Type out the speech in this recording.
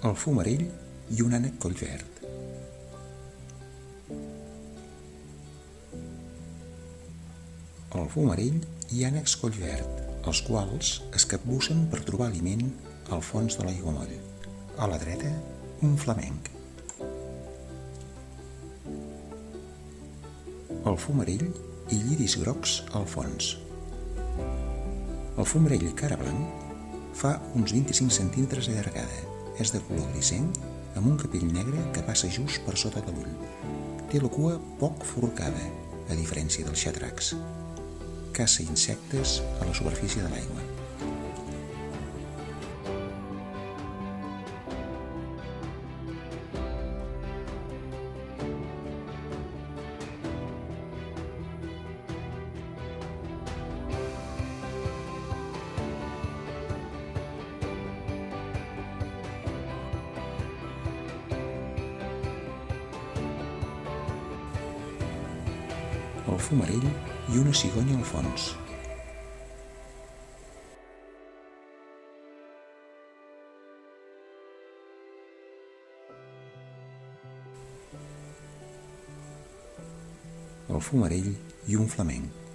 el fumarell i un ànec collverd. Al fumarell hi ha ànecs collverd, els quals es capbussen per trobar aliment al fons de l'aiguamoll. A la dreta, un flamenc. Al fumarell i lliris grocs al fons. El fumarell cara blanc fa uns 25 centímetres de llargada, és de color grisenc amb un capell negre que passa just per sota de l'ull. Té la cua poc forcada, a diferència dels xatracs. Caça insectes a la superfície de l'aigua. El fumarell i una cigonya al fons. El fumarell i un flamenc.